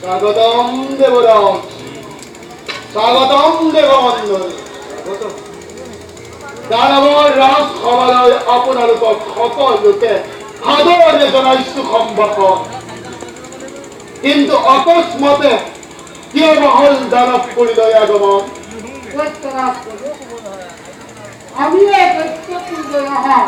স্বাগতম দেবরাজ, স্বাগতম দেববন্ধন। দানৱৰ ৰাজ সভালৈ আপোনালোকক সকলোকে সাদৰে জনাইছো সম্ভাষণ। কিন্তু অকস্মাতে কিয় নহল দানৱপুৰীলৈ আগমন? আমি অহা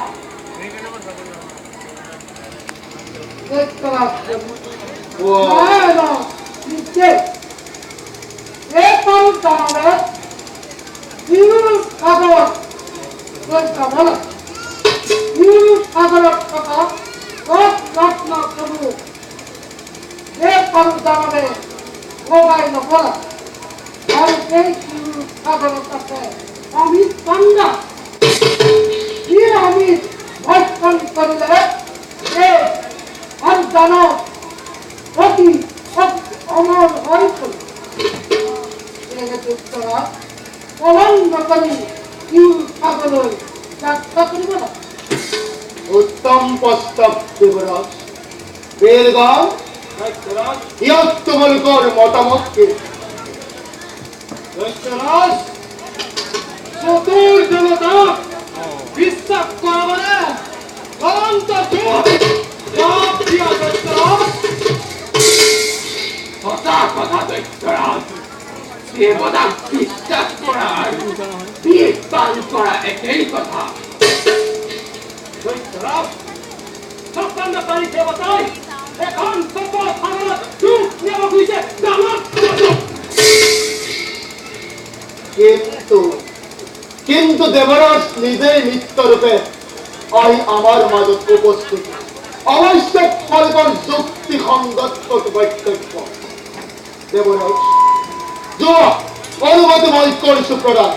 আমি পান্ডা আমি ভক্ষণ করিলে আর জানো অতি অমর হয়েছিল অনন্য করি সাগরই যাত্রা করিব না। উত্তম প্রস্তাব দেবরাজ। বেলগাঁও ইয়াত তোমালোকৰ মতামত কি? চতুর দেবতা বিশ্বাস করা মানে অনন্ত কথা কথা দৈত্যরাজ, দেবতা বিশ্বাস করা আর বিষ পান করা একই কথা। দৈত্যরাজ সপ্তাহ পানি দেবতাই এখন সকল সাগর চুপ নেব বুঝে কিন্তু দেবরাজ নিজেই নিত্যরূপে আই আমার মাজত উপস্থিত। অবশ্যক ফলকৰ যুক্তি সংগত বক্তব্য। দেবরাজ যোৱা অনুমতি মই কৰিছো প্ৰদান।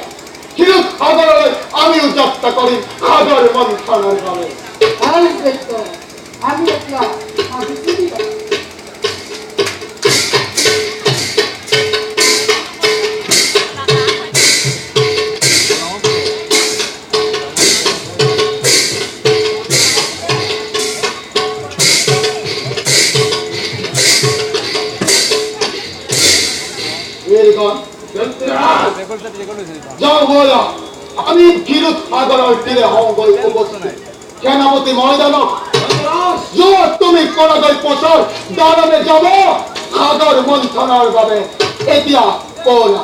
ক্ষীৰোদ সাগৰলৈ আমিও যাত্ৰা কৰিম সাগৰ মন্থনৰ বাবে। আমি এতিয়া যাও বলা আমি ক্ষীৰোদ সাগৰৰ তীৰে হওঁগৈ উপস্থিত। সেনাপতি ময়দানক যোৱা তুমি কৰাগৈ পথৰ দানৱে যাব সাগৰ মন্থনৰ বাবে। এতিয়া বলা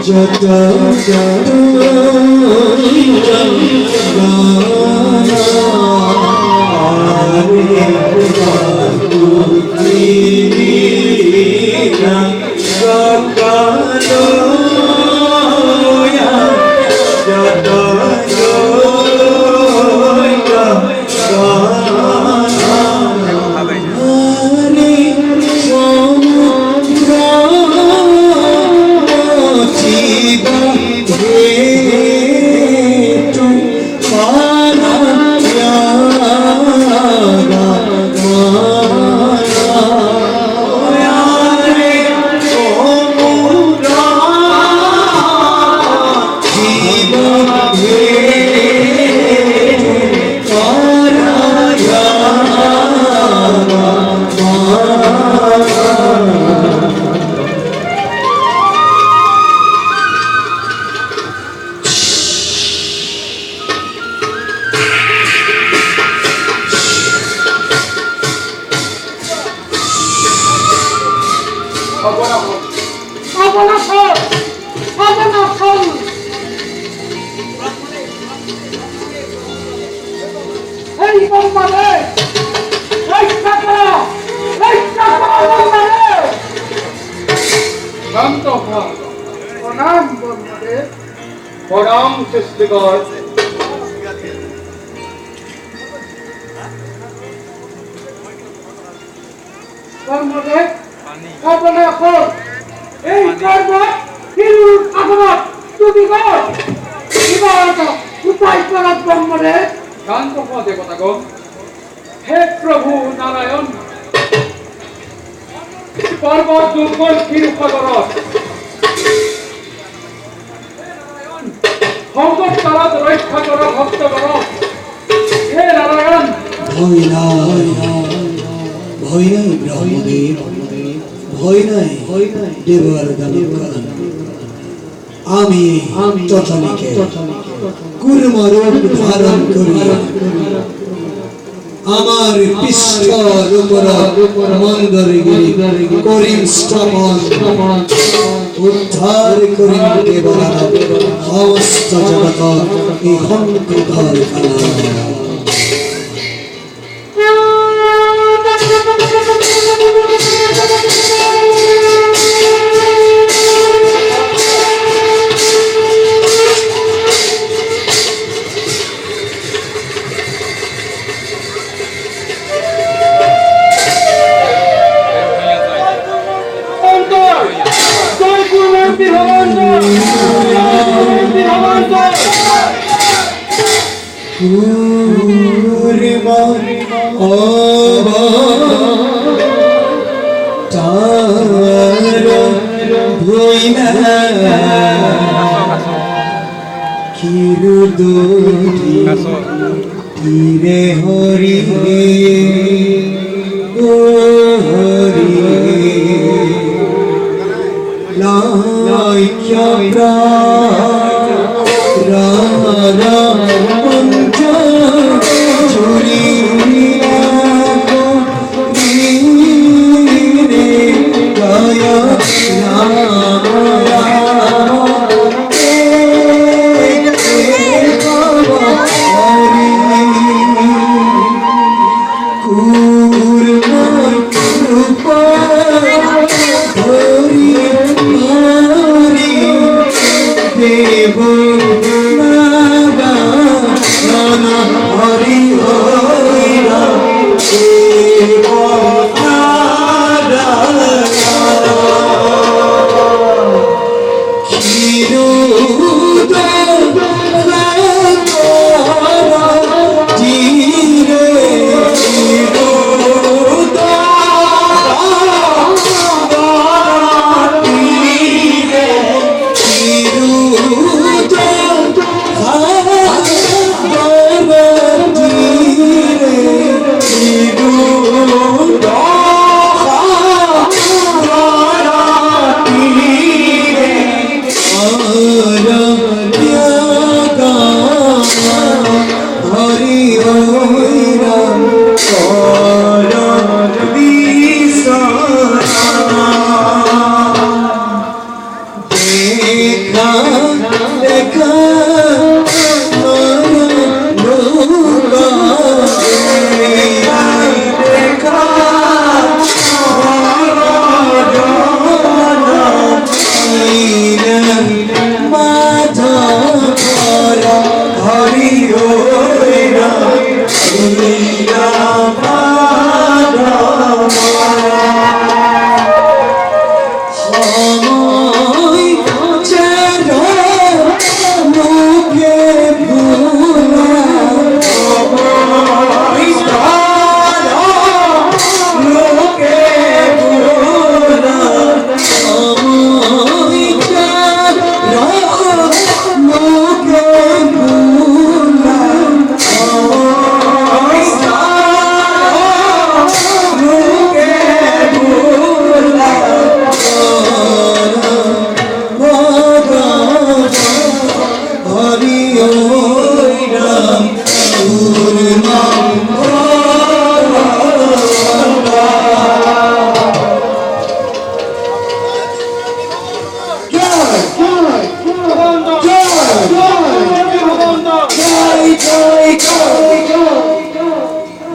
Jata অবনাশন অবনাশন এই বাংলাদেশ রক্ষা করো বাংলাদেশ শান্ত হও। প্রণাম বাংলাদেশ প্রণাম সৃষ্টিকর। বাংলাদেশ অবনাশন এই পর্বত হিরুর আগমন তুমি কর এবার উপায় করার বাংলাদেশ শান্ত হও দেবতাগণ। হে প্রভু নারায়ণ, পর্বত দুর্বল ক্ষীরসাগর সংকট কালত রক্ষা কর ভক্ত কর। হে নারায়ণ, ভয় নাই ভয় নাই ব্রহ্মদেব, ভয় নাই দেবার দানব। আমি চটলিকে কুর্মরূপ ধারণ করি, আমার পৃষ্ঠর উপর মন্দরগিরি করিম স্থাপন, উদ্ধার করিম দেবার সমস্ত জগত এই হংকার খেলা। তীরে হরি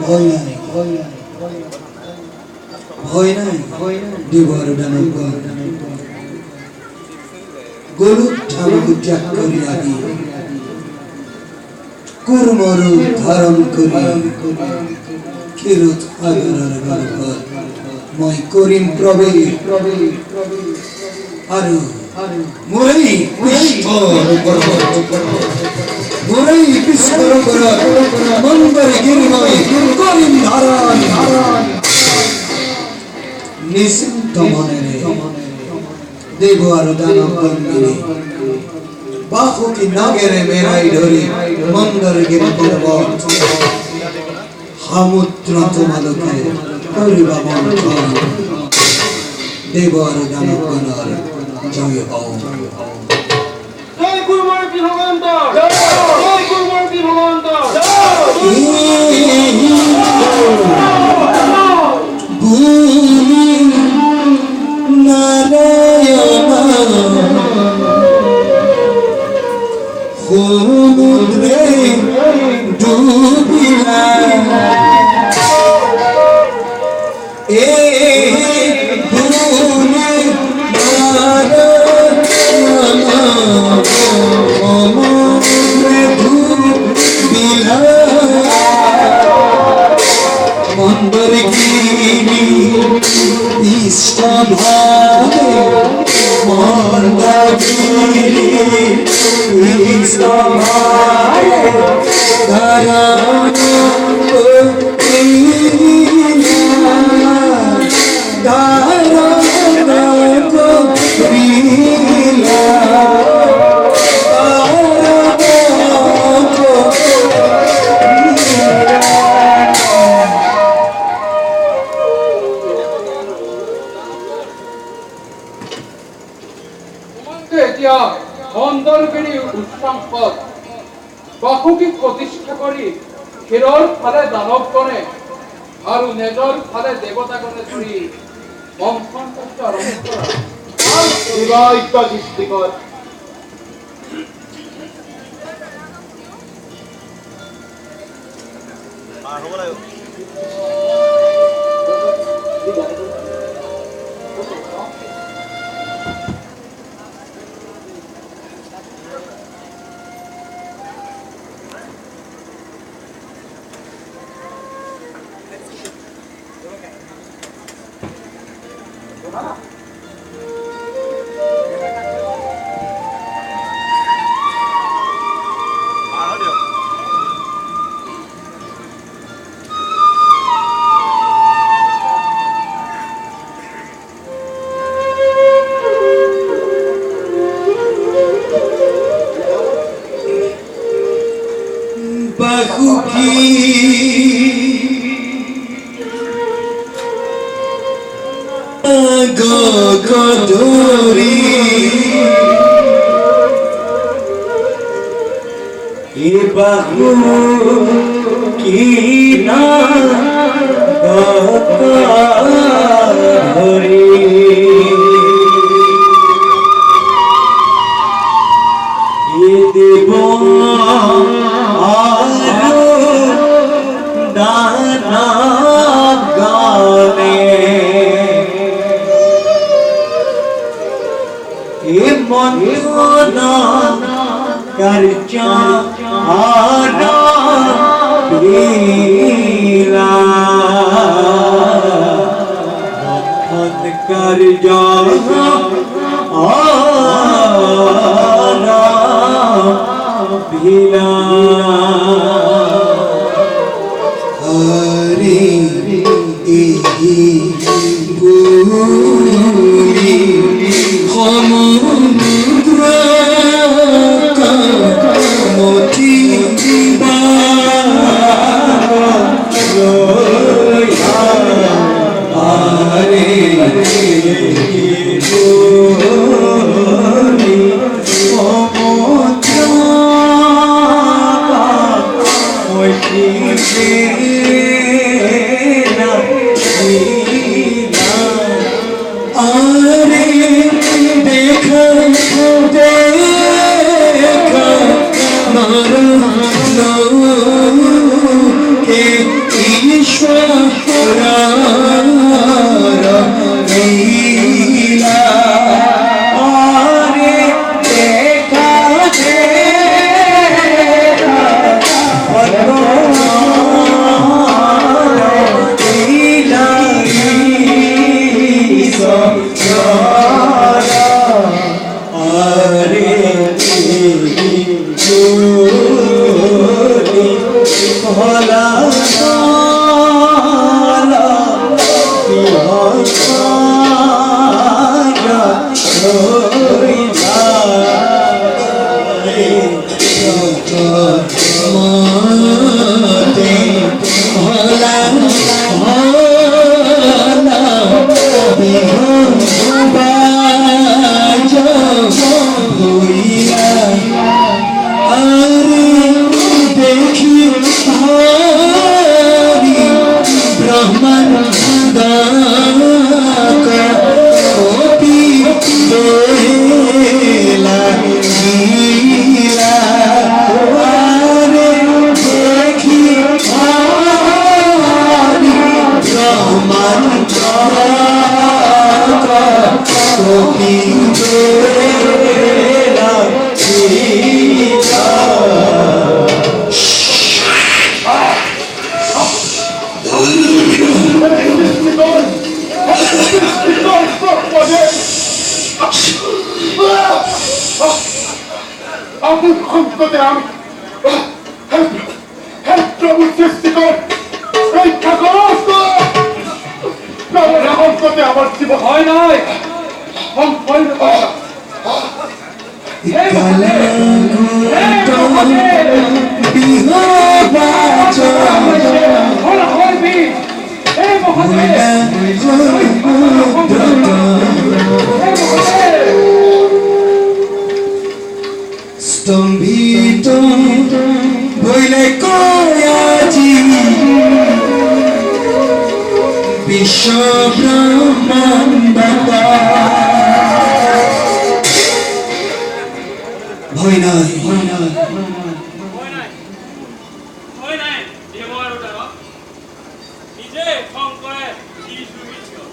ভয় নাই ভয় নাই দেবর দানবগণ গরু ঠাকুর ত্যাগ করিয়া দিয়ে কুর্মরু ধারণ করি ক্ষীরোদ আদরের গর্ভ মই করিম প্রবেশ আরো মুরই মুরই বিস্ফোর কর মন্দরে গিরিময় করিম ধারণ নিশ্চিন্ত মনেরে দেব আর দানবগণ মিলে বাহুকি নাগেরে মেরাই ধরি মন্দর গিরি পর্বত সমুদ্র তোমালোকে করিবা মন্থন দেব আর দানবগণের জয় হোক জয় গুরুমূর্তি ভগবন্তর জয় গুরুমূর্তি ভগবন্তর নারায়ণ সমুদ্রে ডুবিলা এ ভূমি নারায়ণ সমুদ্রে ডুবিলা মন্দর গিরি ইষ্টভাবে মন্দর গিরি ইষ্টভাবে ধারণ করিলা ধারণ করিলা এতিয়া মন্দৰগিৰি উচ্চাংশত বাসুকীক প্ৰতিষ্ঠা কৰি ক্ষীৰৰ ফালে দানৱগণে আৰু নেজৰ ফালে দেৱতাগণে ধৰি মন্থন কাৰ্য আৰম্ভ কৰা বিবাহিত দৃষ্টিকর গগদরি এ বাহু কি না গগদরি এ দেব আরো দানা গানে মন্থনা কার্য আনা মন্থন কার্য আনা ভিলা হরে এই গুরি সমুদ্র মতি আরে দেখা ভোলা আপনি ক্ষমতাতে আমি প্রভু সৃষ্টিকর রক্ষা করতে আমার জীবন হয় নাই স্তম্ভিত হইলে কয়াজি বিশ্ব ব্রহ্মাণ্ড ভয় নাই নিজে শংকৰে যিটো বিষ্ণু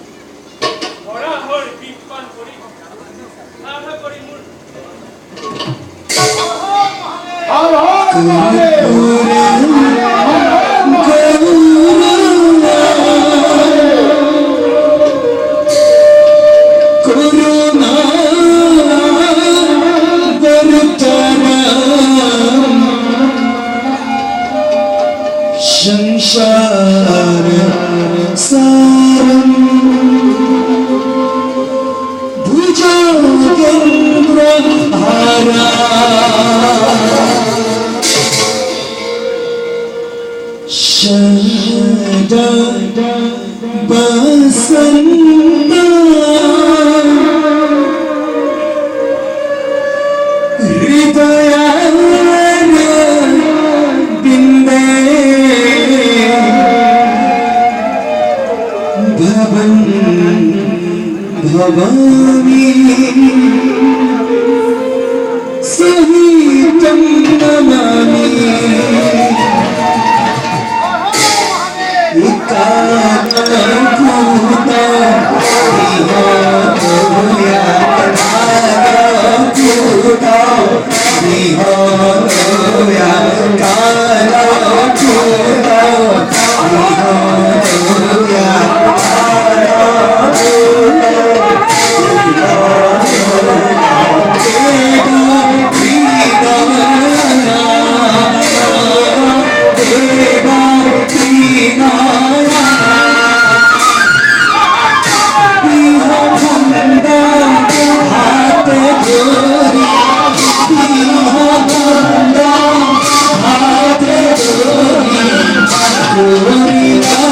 ধৰা হৰ বিজ্ঞান কৰি সাধা কৰি মোৰ संसार सारम भुजगेन्द्र हारा शदा बसंत हृदय भवानी सहितं नमामि कालकूटा विहारोया कालकूटा विहारोया कालकूटा विहारोया Glory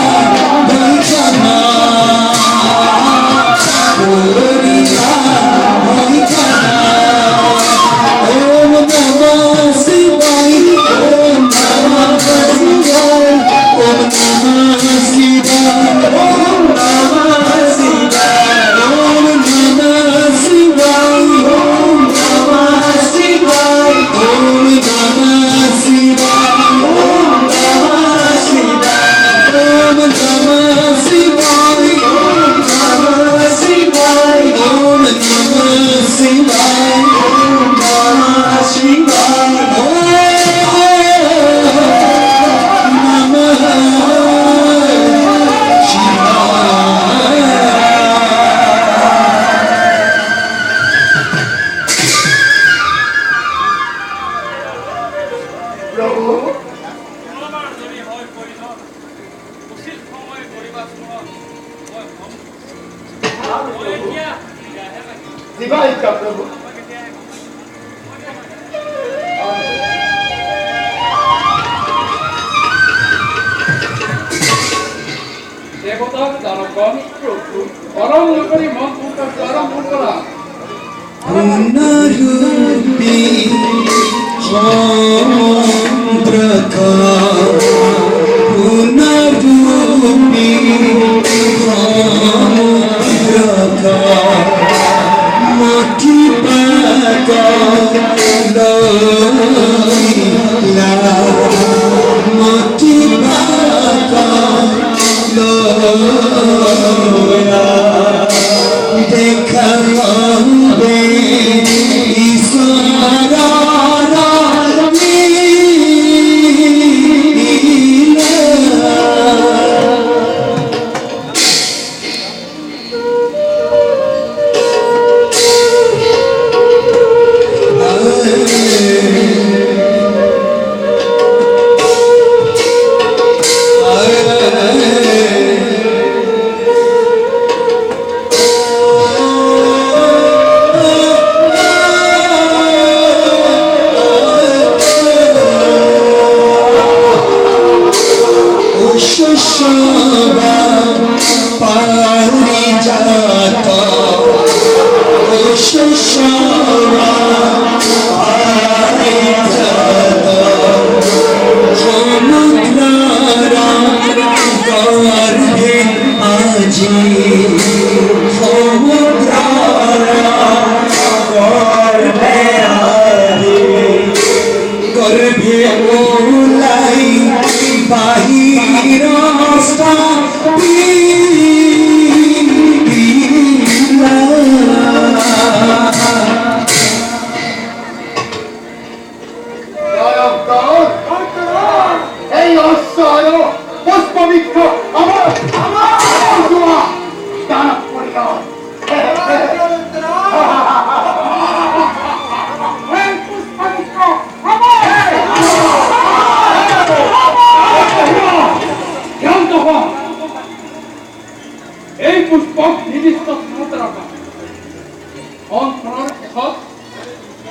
মই কৰিম উচিত সময় কৰিবা মই মই এতিয়া বিয়াহে লাগিব দিবা ইচ্ছা প্ৰভু মই কেতিয়া দেবতার দানবগণ পরম নগরী মন আরম্ভ করা পুনরূপী চন্দ্রকা পুনরূপী চন্দ্রকা মাটি পাকা লইলা মাটি পাকা লইলা দেখা হবে ইশারার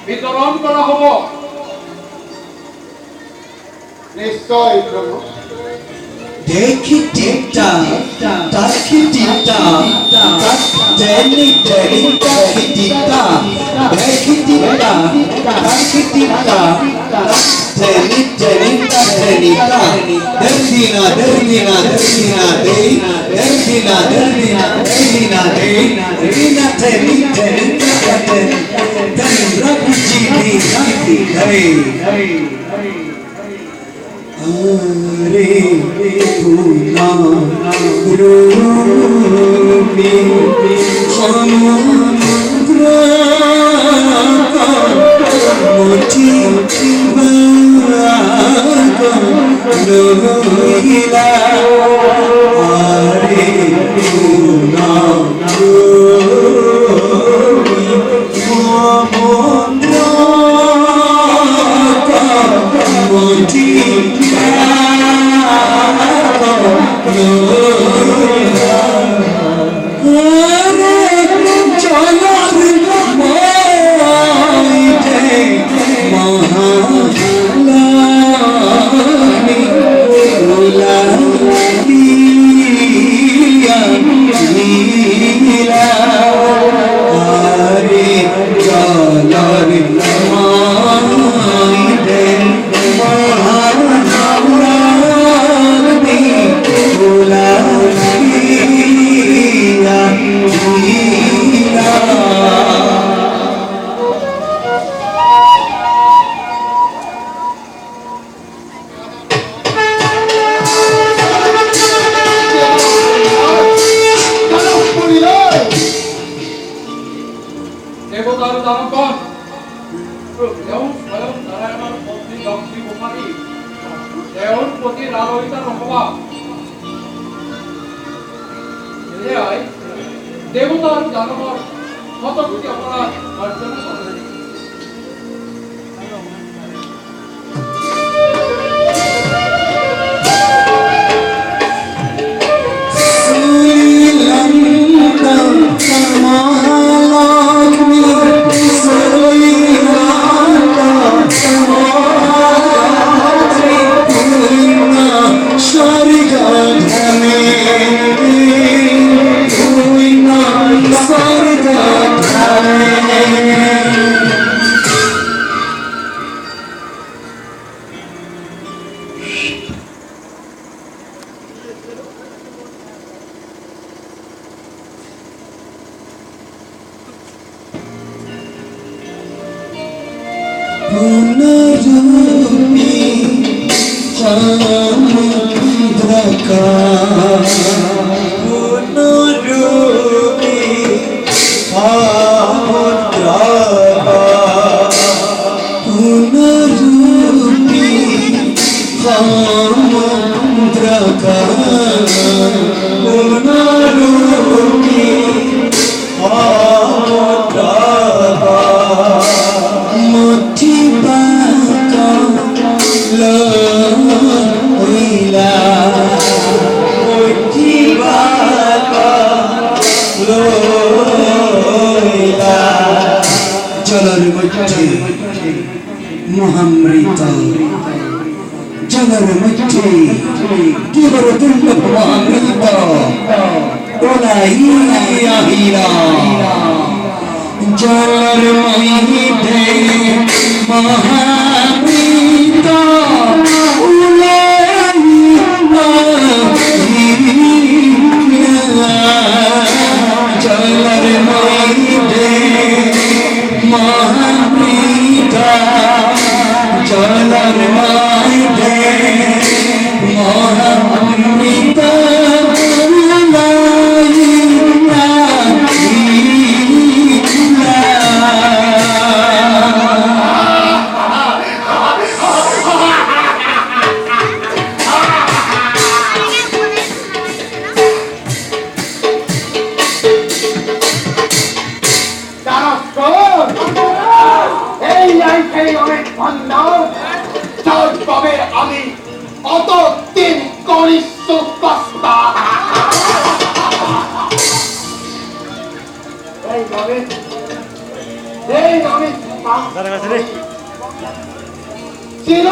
বিতরণ করা হব নিশ্চয় প্রভু দেখি টিপটা তাকি টিপটা টেনি টেনি তাকি টিপটা দেখি টিপটা তাকি টিপটা টেনি টেনি তাকি দর্দিনা দর্দিনা দর্দিনা দে দর্দিনা দর্দিনা দর্দিনা দে রিনা টেনি টেনি তাকি তন রবজি দি শান্তি হরে Hare Puna Rupi Samudra Moti Vaga Lohila Hare Puna Rupi Samudra Moti দেবতার দানবগণ দেও স্বয়ং নারায়ণের পত্নী লক্ষ্মী কুমারী দেওর প্রতি লালয়িতা নহবা দেবতার দানবর শতকোটি অপরাধ মার্জনা করে রূপী চন্দ্রকার পুনরূপী পুনরূপী চন্দ্রকার পুনরূপী মুঠি বাঁকা লইলা মুঠি বাঁকা লইলা জলের মধ্যে মহামৃত জলের মধ্যে কি বড় দুর্লভ মহামৃত ওলাইয়া হীরা জলের মধ্যে মহামৃত জলের মধ্যে মহামৃত জলের মধ্যে মহামৃত আমি অত দিন কনিষ্ঠ কস্তা চির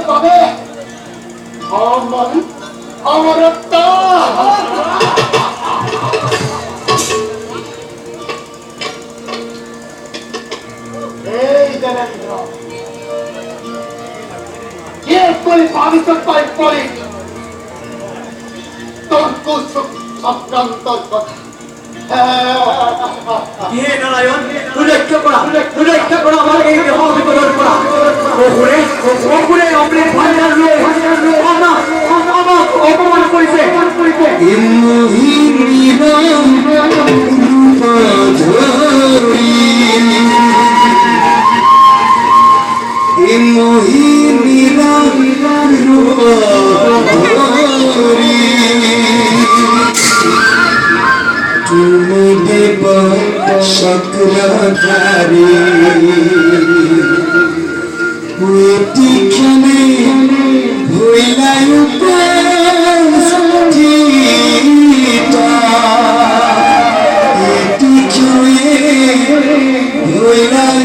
পাবে অমরত্ব এই দেবেন্দ্র কে করে ভবিষ্যৎ করে তোর কুসুম সক্রান্তর কথা হে নারায়ণ রক্ষা করা আমার এই দেহ বিপদের করা ওপরে অমৃত ভান্ডার লোক আমাকে অপমান করেছে তুমি দেব চক্রধারী প্রতিক্ষণে ভইলাই প্রতিক্ষণে ভইলাই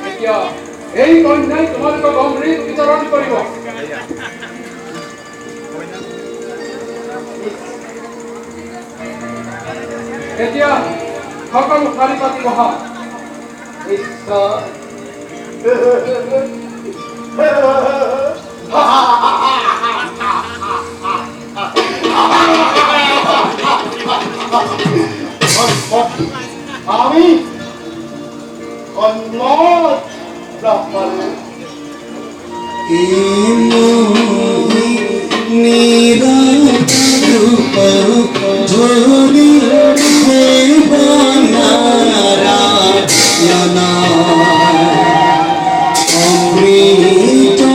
এতিয়া এই কন্যাই তোমালোকক অমৃত বিতৰণ কৰিব। এতিয়া সকলো শাৰী পাতি বহা। আমি সন্মত ব্রাহ্মণ ঝোলি দেবনারায়ণা অমৃতরা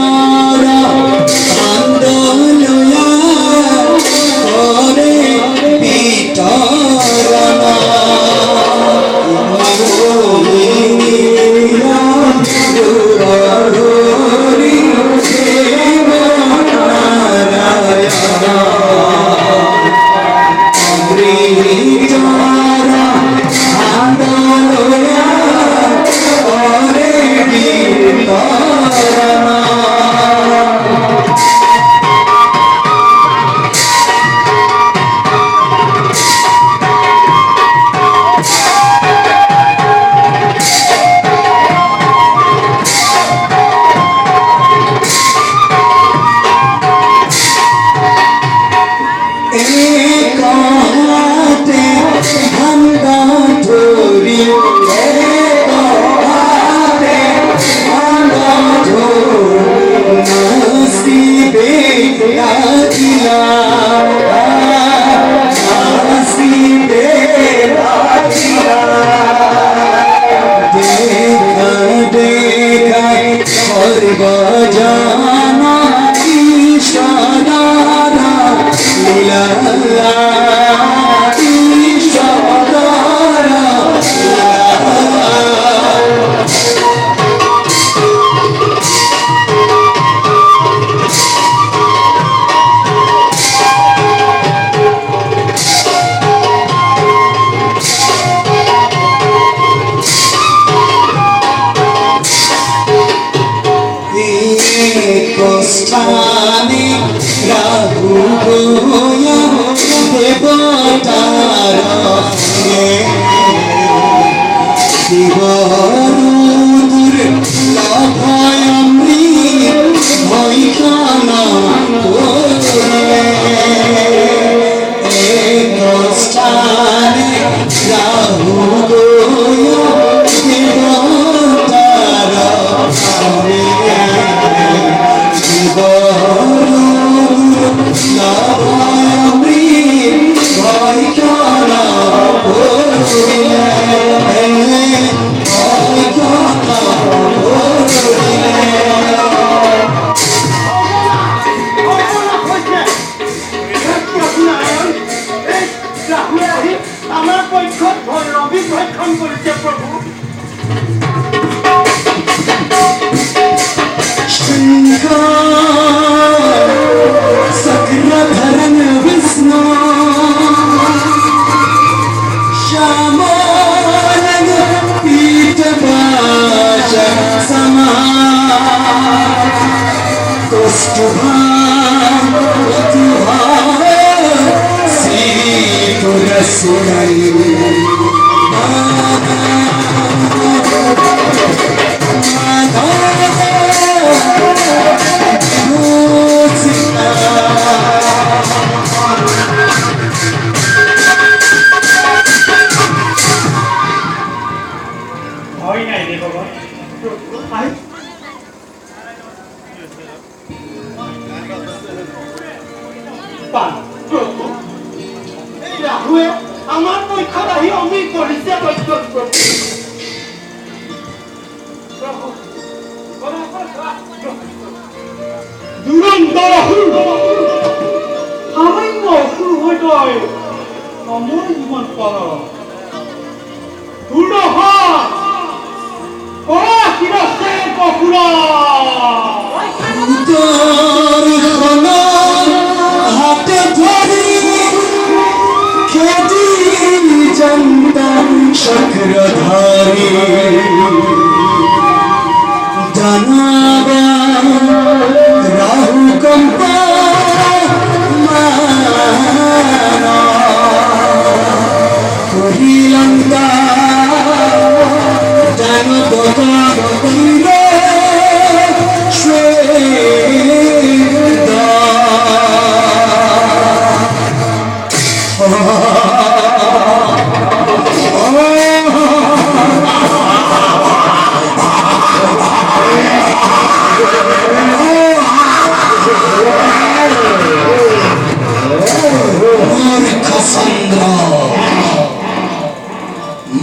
আন্দোলয়া করে বিতরণা बजाना ईशारा लीला ईशारा राहु गोया देवतारा शिवरुद्र लभयमृ भैखाना एक स्थाने राहु गोया देवतारा আমার পক্ষত রবি ভক্ষণ করেছে প্রভু सक्राधरन विष्णु श्यामानग पीठपाश समा कौस्तुभा श्री तुलसी পান এই রাহুৱে আমাৰ পক্ষত আহি অমৃত কৰিছে দুৰন্ত সামান্য অসুৰ হৈ তই মোৰ জীৱন পাৰ দুৰ্দশা শিৰছে কপুৰা হাতে ধরি খেদি জন্তাম চক্রধারী জানাবা রাহু কম্পা কহিলন্দা জানো কথা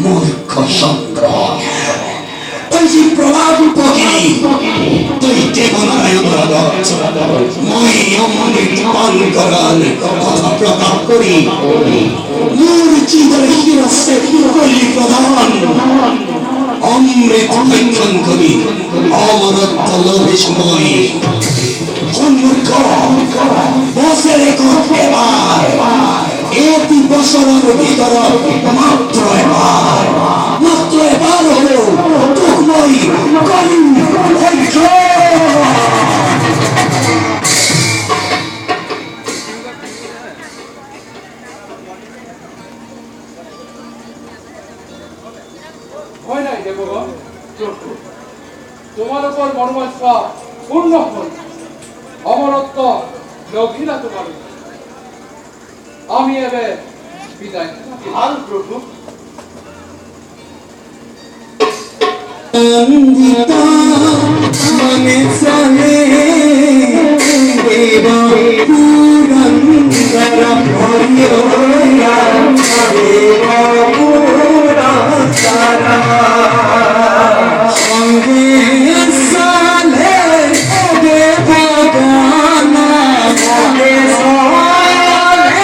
মূর্খ চন্দ্র তুই যে প্রভাব পকিনি তুই দেবনারায়ণ মই অমৃত পান করার কথা প্রকাশ করি মোর জীবন হিরস্তে কলি প্রধান অমৃত ভক্ষণ করি অমরত্ব লোভে সময় মূর্খ বসে রেখো এবার এটি বছরের ভিতর মাত্র এবার হলো তুকময় করি ভয় নাই দেবগণ তোমালোকৰ মনোবাঞ্ছা পূৰ্ণ হল অমরত্ব লঘিলা তোমালোক আমি এবে বিদায় ভাল প্ৰভু অন্দিতা মনে চলে দেব পুরন্দর ভরিয়া দেব পুরন্দর সঙ্গে সালে দেব গানা মনে চলে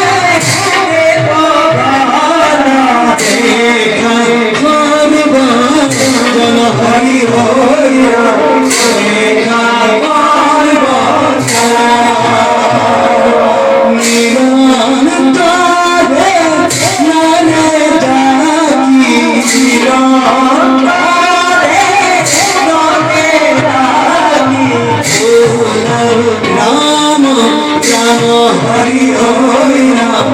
দেব গানা দেখাই জন হরি হরিয়া দেখাই নিরন্তরে নারে ডাকি নিরন্তরে নারে ডাকি রাম রাম হরি হরি রাম